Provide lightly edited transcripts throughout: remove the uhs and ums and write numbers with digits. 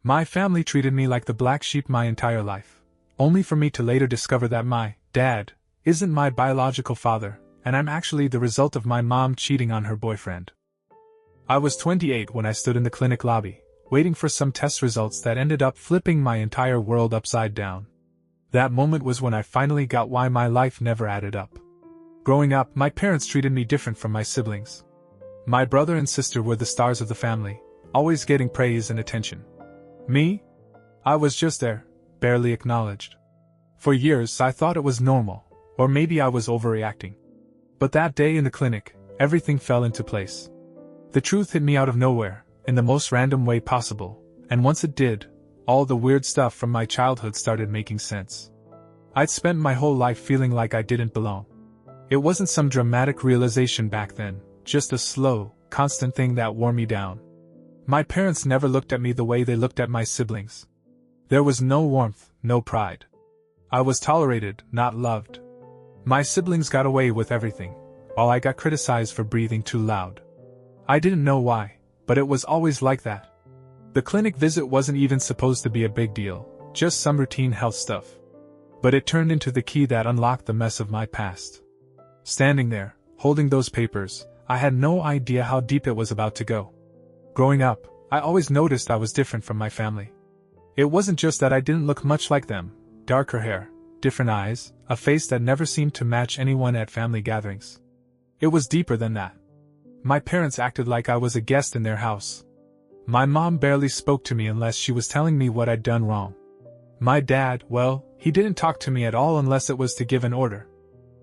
My family treated me like the black sheep my entire life, only for me to later discover that my dad isn't my biological father, and I'm actually the result of my mom cheating on her boyfriend. I was 28 when I stood in the clinic lobby, waiting for some test results that ended up flipping my entire world upside down. That moment was when I finally got why my life never added up. Growing up, my parents treated me different from my siblings. My brother and sister were the stars of the family, always getting praise and attention. Me? I was just there, barely acknowledged. For years I thought it was normal, or maybe I was overreacting. But that day in the clinic, everything fell into place. The truth hit me out of nowhere, in the most random way possible, and once it did, all the weird stuff from my childhood started making sense. I'd spent my whole life feeling like I didn't belong. It wasn't some dramatic realization back then, just a slow, constant thing that wore me down. My parents never looked at me the way they looked at my siblings. There was no warmth, no pride. I was tolerated, not loved. My siblings got away with everything, while I got criticized for breathing too loud. I didn't know why, but it was always like that. The clinic visit wasn't even supposed to be a big deal, just some routine health stuff. But it turned into the key that unlocked the mess of my past. Standing there, holding those papers, I had no idea how deep it was about to go. Growing up, I always noticed I was different from my family. It wasn't just that I didn't look much like them: darker hair, different eyes, a face that never seemed to match anyone at family gatherings. It was deeper than that. My parents acted like I was a guest in their house. My mom barely spoke to me unless she was telling me what I'd done wrong. My dad, well, he didn't talk to me at all unless it was to give an order.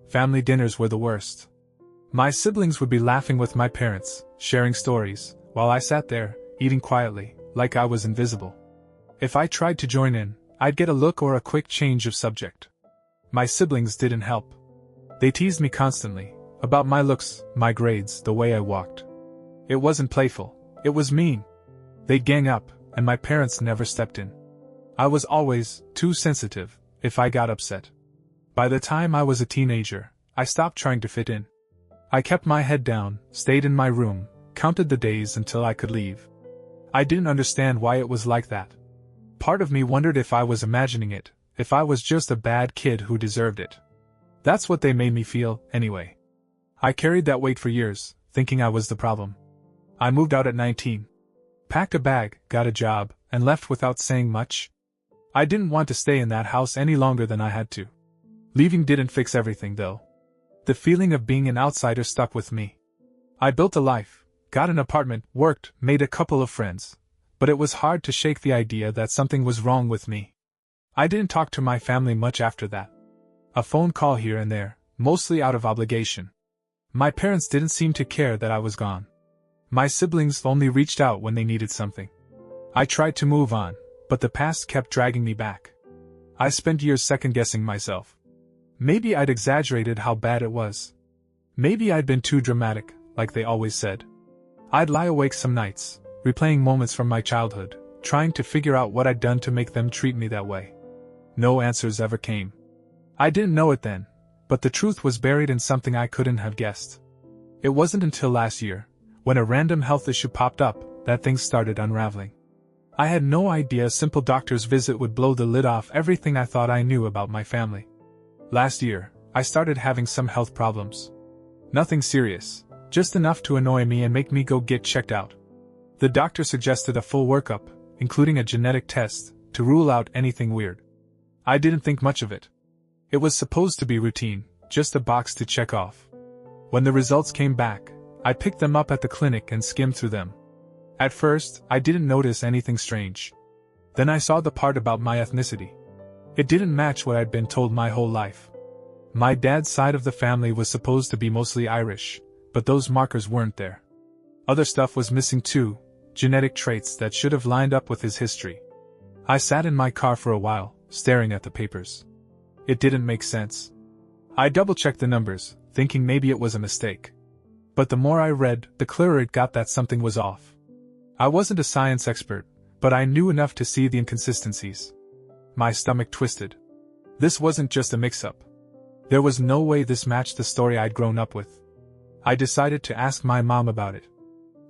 Family dinners were the worst. My siblings would be laughing with my parents, sharing stories, while I sat there, eating quietly, like I was invisible. If I tried to join in, I'd get a look or a quick change of subject. My siblings didn't help. They teased me constantly, about my looks, my grades, the way I walked. It wasn't playful, it was mean. They'd gang up, and my parents never stepped in. I was always too sensitive if I got upset. By the time I was a teenager, I stopped trying to fit in. I kept my head down, stayed in my room, counted the days until I could leave. I didn't understand why it was like that. Part of me wondered if I was imagining it, if I was just a bad kid who deserved it. That's what they made me feel, anyway. I carried that weight for years, thinking I was the problem. I moved out at 19. Packed a bag, got a job, and left without saying much. I didn't want to stay in that house any longer than I had to. Leaving didn't fix everything, though. The feeling of being an outsider stuck with me. I built a life, got an apartment, worked, made a couple of friends, but it was hard to shake the idea that something was wrong with me. I didn't talk to my family much after that. A phone call here and there, mostly out of obligation. My parents didn't seem to care that I was gone. My siblings only reached out when they needed something. I tried to move on, but the past kept dragging me back. I spent years second-guessing myself. Maybe I'd exaggerated how bad it was. Maybe I'd been too dramatic, like they always said. I'd lie awake some nights, replaying moments from my childhood, trying to figure out what I'd done to make them treat me that way. No answers ever came. I didn't know it then, but the truth was buried in something I couldn't have guessed. It wasn't until last year, when a random health issue popped up, that things started unraveling. I had no idea a simple doctor's visit would blow the lid off everything I thought I knew about my family. Last year, I started having some health problems. Nothing serious, just enough to annoy me and make me go get checked out. The doctor suggested a full workup, including a genetic test, to rule out anything weird. I didn't think much of it. It was supposed to be routine, just a box to check off. When the results came back, I picked them up at the clinic and skimmed through them. At first, I didn't notice anything strange. Then I saw the part about my ethnicity. It didn't match what I'd been told my whole life. My dad's side of the family was supposed to be mostly Irish, but those markers weren't there. Other stuff was missing too, genetic traits that should have lined up with his history. I sat in my car for a while, staring at the papers. It didn't make sense. I double-checked the numbers, thinking maybe it was a mistake. But the more I read, the clearer it got that something was off. I wasn't a science expert, but I knew enough to see the inconsistencies. My stomach twisted. This wasn't just a mix-up. There was no way this matched the story I'd grown up with. I decided to ask my mom about it.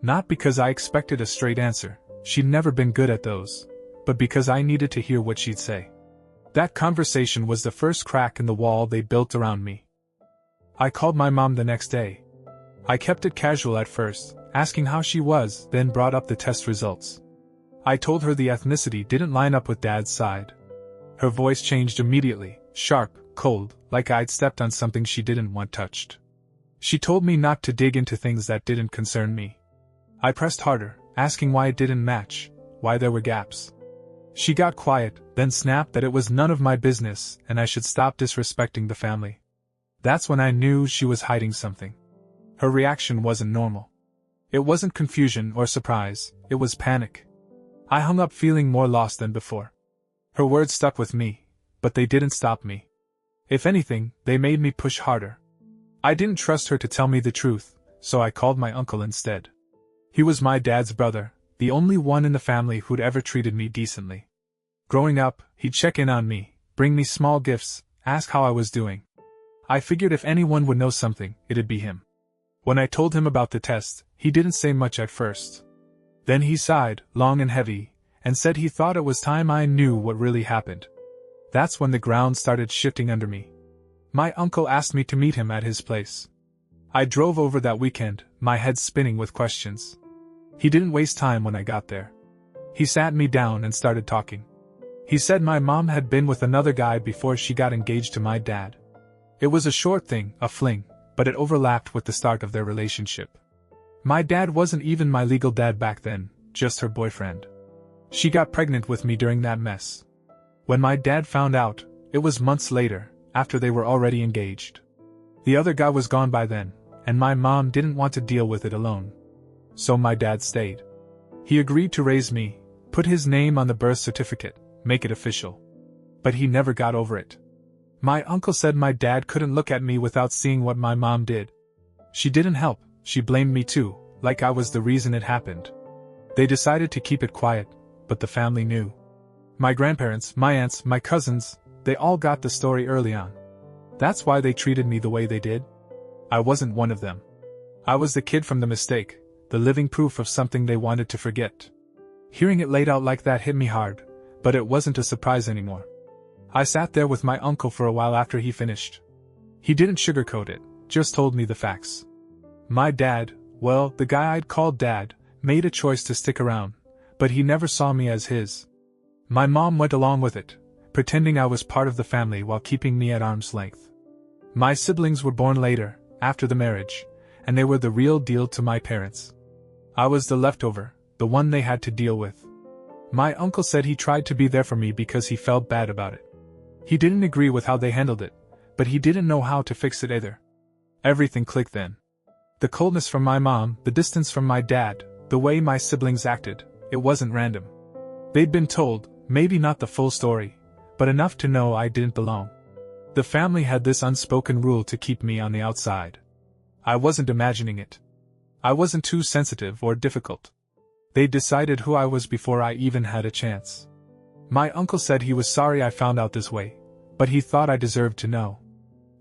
Not because I expected a straight answer, she'd never been good at those, but because I needed to hear what she'd say. That conversation was the first crack in the wall they built around me. I called my mom the next day. I kept it casual at first, asking how she was, then brought up the test results. I told her the ethnicity didn't line up with Dad's side. Her voice changed immediately, sharp, cold, like I'd stepped on something she didn't want touched. She told me not to dig into things that didn't concern me. I pressed harder, asking why it didn't match, why there were gaps. She got quiet, then snapped that it was none of my business and I should stop disrespecting the family. That's when I knew she was hiding something. Her reaction wasn't normal. It wasn't confusion or surprise, it was panic. I hung up feeling more lost than before. Her words stuck with me, but they didn't stop me. If anything, they made me push harder. I didn't trust her to tell me the truth, so I called my uncle instead. He was my dad's brother, the only one in the family who'd ever treated me decently. Growing up, he'd check in on me, bring me small gifts, ask how I was doing. I figured if anyone would know something, it'd be him. When I told him about the test, he didn't say much at first. Then he sighed, long and heavy, and said he thought it was time I knew what really happened. That's when the ground started shifting under me. My uncle asked me to meet him at his place. I drove over that weekend, my head spinning with questions. He didn't waste time when I got there. He sat me down and started talking. He said my mom had been with another guy before she got engaged to my dad. It was a short thing, a fling, but it overlapped with the start of their relationship. My dad wasn't even my legal dad back then, just her boyfriend. She got pregnant with me during that mess. When my dad found out, it was months later, after they were already engaged. The other guy was gone by then, and my mom didn't want to deal with it alone. So my dad stayed. He agreed to raise me, put his name on the birth certificate, make it official. But he never got over it. My uncle said my dad couldn't look at me without seeing what my mom did. She didn't help, she blamed me too, like I was the reason it happened. They decided to keep it quiet, but the family knew. My grandparents, my aunts, my cousins, they all got the story early on. That's why they treated me the way they did. I wasn't one of them. I was the kid from the mistake, the living proof of something they wanted to forget. Hearing it laid out like that hit me hard, but it wasn't a surprise anymore. I sat there with my uncle for a while after he finished. He didn't sugarcoat it, just told me the facts. My dad, well, the guy I'd called Dad, made a choice to stick around, but he never saw me as his. My mom went along with it, pretending I was part of the family while keeping me at arm's length. My siblings were born later, after the marriage, and they were the real deal to my parents. I was the leftover, the one they had to deal with. My uncle said he tried to be there for me because he felt bad about it. He didn't agree with how they handled it, but he didn't know how to fix it either. Everything clicked then. The coldness from my mom, the distance from my dad, the way my siblings acted, it wasn't random. They'd been told, maybe not the full story, but enough to know I didn't belong. The family had this unspoken rule to keep me on the outside. I wasn't imagining it. I wasn't too sensitive or difficult. They decided who I was before I even had a chance. My uncle said he was sorry I found out this way, but he thought I deserved to know.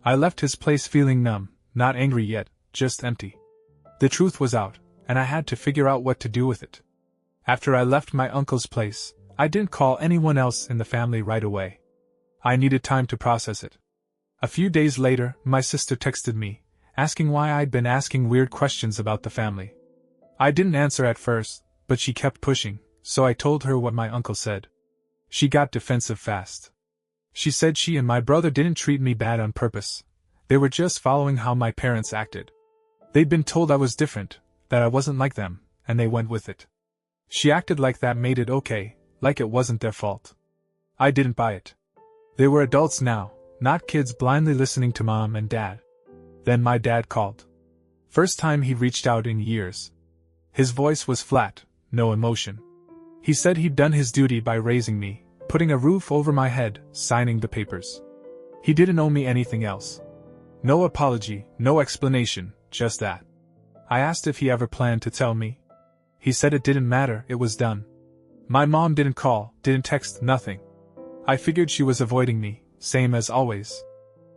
I left his place feeling numb, not angry yet, just empty. The truth was out, and I had to figure out what to do with it. After I left my uncle's place, I didn't call anyone else in the family right away. I needed time to process it. A few days later, my sister texted me, asking why I'd been asking weird questions about the family. I didn't answer at first, but she kept pushing, so I told her what my uncle said. She got defensive fast. She said she and my brother didn't treat me bad on purpose. They were just following how my parents acted. They'd been told I was different, that I wasn't like them, and they went with it. She acted like that made it okay, like it wasn't their fault. I didn't buy it. They were adults now, not kids blindly listening to mom and dad. Then my dad called. First time he reached out in years. His voice was flat, no emotion. He said he'd done his duty by raising me, putting a roof over my head, signing the papers. He didn't owe me anything else. No apology, no explanation, just that. I asked if he ever planned to tell me. He said it didn't matter, it was done. My mom didn't call, didn't text, nothing. I figured she was avoiding me, same as always.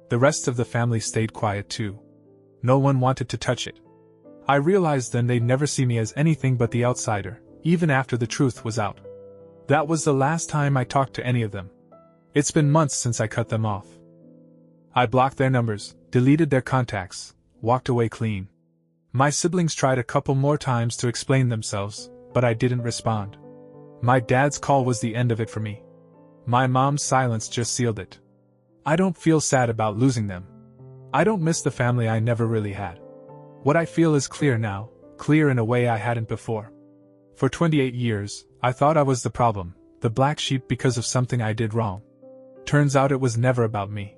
The rest of the family stayed quiet too. No one wanted to touch it. I realized then they'd never see me as anything but the outsider, even after the truth was out. That was the last time I talked to any of them. It's been months since I cut them off. I blocked their numbers, deleted their contacts, walked away clean. My siblings tried a couple more times to explain themselves, but I didn't respond. My dad's call was the end of it for me. My mom's silence just sealed it. I don't feel sad about losing them. I don't miss the family I never really had. What I feel is clear now, clear in a way I hadn't before. For 28 years, I thought I was the problem, the black sheep because of something I did wrong. Turns out it was never about me.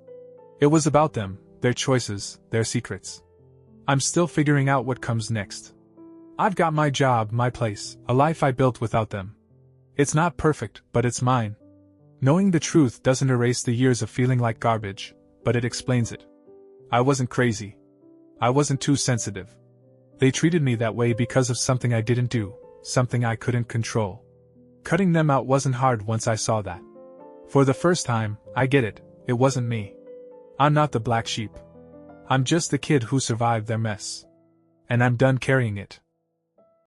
It was about them, their choices, their secrets. I'm still figuring out what comes next. I've got my job, my place, a life I built without them. It's not perfect, but it's mine. Knowing the truth doesn't erase the years of feeling like garbage, but it explains it. I wasn't crazy. I wasn't too sensitive. They treated me that way because of something I didn't do, something I couldn't control. Cutting them out wasn't hard once I saw that. For the first time, I get it, it wasn't me. I'm not the black sheep. I'm just the kid who survived their mess. And I'm done carrying it.